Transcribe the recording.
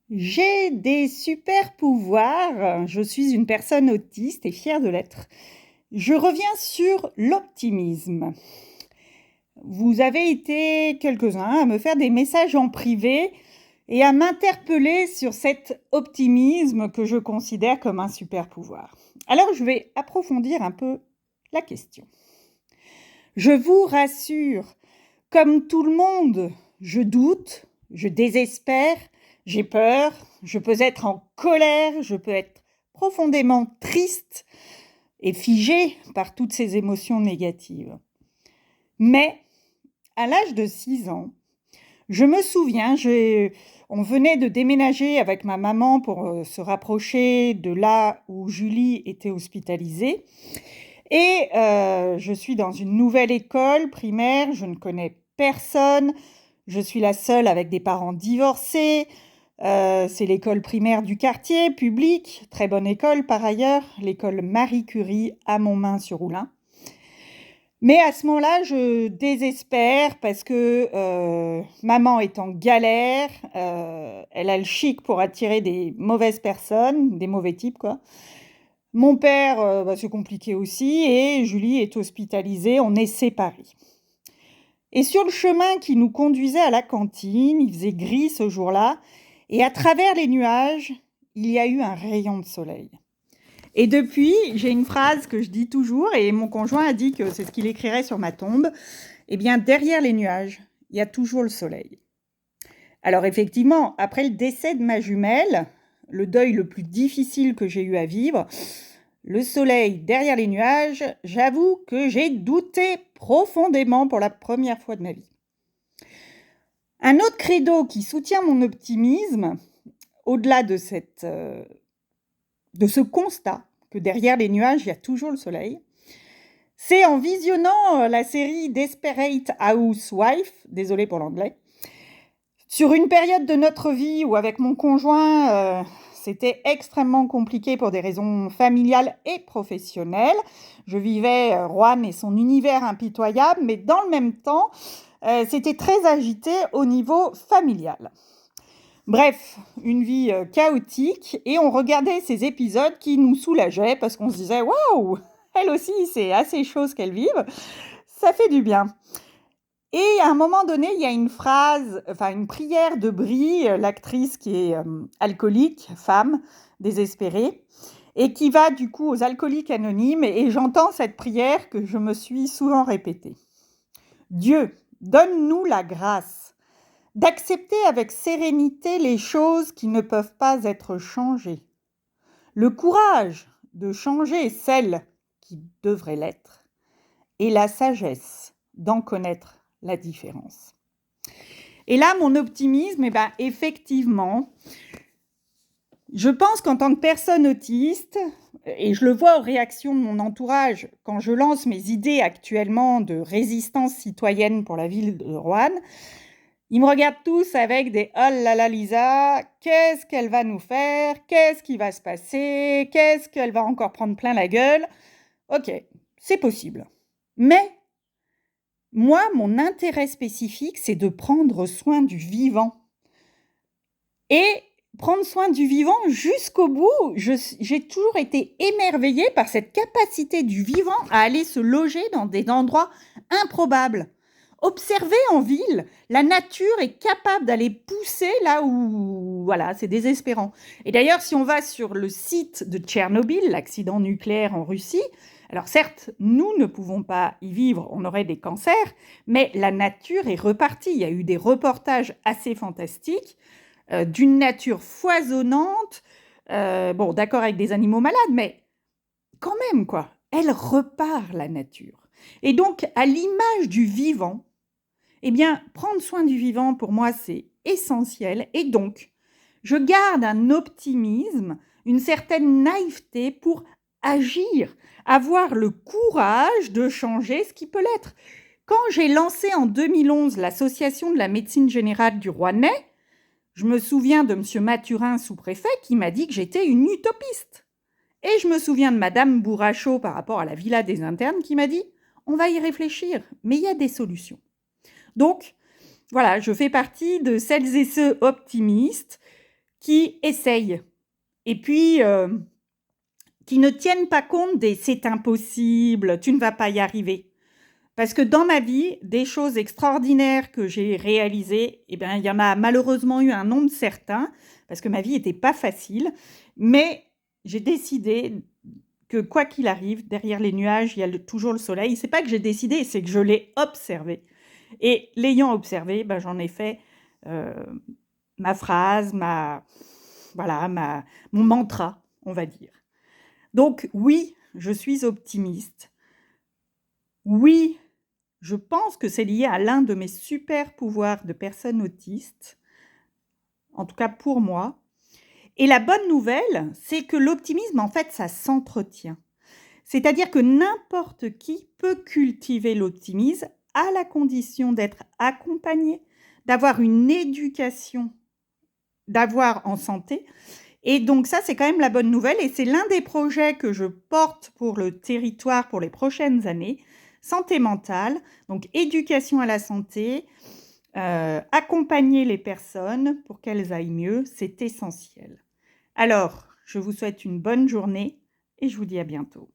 J'ai des super pouvoirs. Je suis une personne autiste et fière de l'être. Je reviens sur l'optimisme. Vous avez été quelques-uns à me faire des messages en privé et à m'interpeller sur cet optimisme que je considère comme un super pouvoir. Alors je vais approfondir un peu la question. Je vous rassure, comme tout le monde, je doute, je désespère, j'ai peur, je peux être en colère, je peux être profondément triste et figée par toutes ces émotions négatives. Mais à l'âge de 6 ans, je me souviens, on venait de déménager avec ma maman pour se rapprocher de là où Julie était hospitalisée. Et je suis dans une nouvelle école primaire, je ne connais personne, je suis la seule avec des parents divorcés. C'est l'école primaire du quartier, publique, très bonne école par ailleurs, l'école Marie Curie à Montmain-sur-Oulin. Mais à ce moment-là, je désespère parce que maman est en galère, elle a le chic pour attirer des mauvaises personnes, des mauvais types quoi. Mon père, c'est compliqué aussi et Julie est hospitalisée, on est séparés. Et sur le chemin qui nous conduisait à la cantine, il faisait gris ce jour-là, et à travers les nuages, il y a eu un rayon de soleil. Et depuis, j'ai une phrase que je dis toujours, et mon conjoint a dit que c'est ce qu'il écrirait sur ma tombe. Eh bien, derrière les nuages, il y a toujours le soleil. Alors effectivement, après le décès de ma jumelle, le deuil le plus difficile que j'ai eu à vivre, le soleil derrière les nuages, j'avoue que j'ai douté profondément pour la première fois de ma vie. Un autre credo qui soutient mon optimisme, au-delà de ce constat que derrière les nuages, il y a toujours le soleil, c'est en visionnant la série Desperate Housewives, désolée pour l'anglais, sur une période de notre vie où avec mon conjoint, c'était extrêmement compliqué pour des raisons familiales et professionnelles. Je vivais Roanne et son univers impitoyable, mais dans le même temps, c'était très agité au niveau familial. Bref, une vie chaotique, et on regardait ces épisodes qui nous soulageaient parce qu'on se disait « Waouh, elle aussi, c'est assez chaud ce qu'elle vive, ça fait du bien ». Et à un moment donné, il y a une prière de Brie, l'actrice qui est alcoolique, femme, désespérée, et qui va du coup aux alcooliques anonymes, et j'entends cette prière que je me suis souvent répétée. Dieu, donne-nous la grâce d'accepter avec sérénité les choses qui ne peuvent pas être changées, le courage de changer celles qui devraient l'être, et la sagesse d'en connaître la différence. Et là, mon optimisme, effectivement, je pense qu'en tant que personne autiste, et je le vois aux réactions de mon entourage quand je lance mes idées actuellement de résistance citoyenne pour la ville de Roanne, ils me regardent tous avec des « Oh là là Lisa, qu'est-ce qu'elle va nous faire? Qu'est-ce qui va se passer? Qu'est-ce qu'elle va encore prendre plein la gueule ?» Ok, c'est possible. Mais moi, mon intérêt spécifique, c'est de prendre soin du vivant. Et prendre soin du vivant jusqu'au bout, j'ai toujours été émerveillée par cette capacité du vivant à aller se loger dans des endroits improbables. Observez en ville, la nature est capable d'aller pousser là où, voilà, c'est désespérant. Et d'ailleurs, si on va sur le site de Tchernobyl, l'accident nucléaire en Russie, alors certes, nous ne pouvons pas y vivre, on aurait des cancers, mais la nature est repartie. Il y a eu des reportages assez fantastiques d'une nature foisonnante, bon, d'accord avec des animaux malades, mais quand même, quoi, elle repart, la nature. Et donc, à l'image du vivant, eh bien, prendre soin du vivant, pour moi, c'est essentiel. Et donc, je garde un optimisme, une certaine naïveté pour agir, avoir le courage de changer ce qui peut l'être. Quand j'ai lancé en 2011 l'Association de la médecine générale du Rouennais, je me souviens de M. Mathurin, sous-préfet, qui m'a dit que j'étais une utopiste. Et je me souviens de Mme Bourrachot par rapport à la villa des internes qui m'a dit « On va y réfléchir, mais il y a des solutions ». Donc, voilà, je fais partie de celles et ceux optimistes qui essayent et puis qui ne tiennent pas compte des c'est impossible, tu ne vas pas y arriver. Parce que dans ma vie, des choses extraordinaires que j'ai réalisées, eh bien, il y en a malheureusement eu un nombre certain, parce que ma vie n'était pas facile, mais j'ai décidé que quoi qu'il arrive, derrière les nuages, il y a toujours le soleil. C'est pas que j'ai décidé, c'est que je l'ai observé. Et l'ayant observé, ben, j'en ai fait ma phrase, mon mantra, on va dire. Donc oui, je suis optimiste. Oui, je pense que c'est lié à l'un de mes super pouvoirs de personne autiste, en tout cas pour moi. Et la bonne nouvelle, c'est que l'optimisme, en fait, ça s'entretient. C'est-à-dire que n'importe qui peut cultiver l'optimisme à la condition d'être accompagné, d'avoir une éducation, d'avoir en santé. Et donc ça, c'est quand même la bonne nouvelle et c'est l'un des projets que je porte pour le territoire pour les prochaines années. Santé mentale, donc éducation à la santé, accompagner les personnes pour qu'elles aillent mieux, c'est essentiel. Alors, je vous souhaite une bonne journée et je vous dis à bientôt.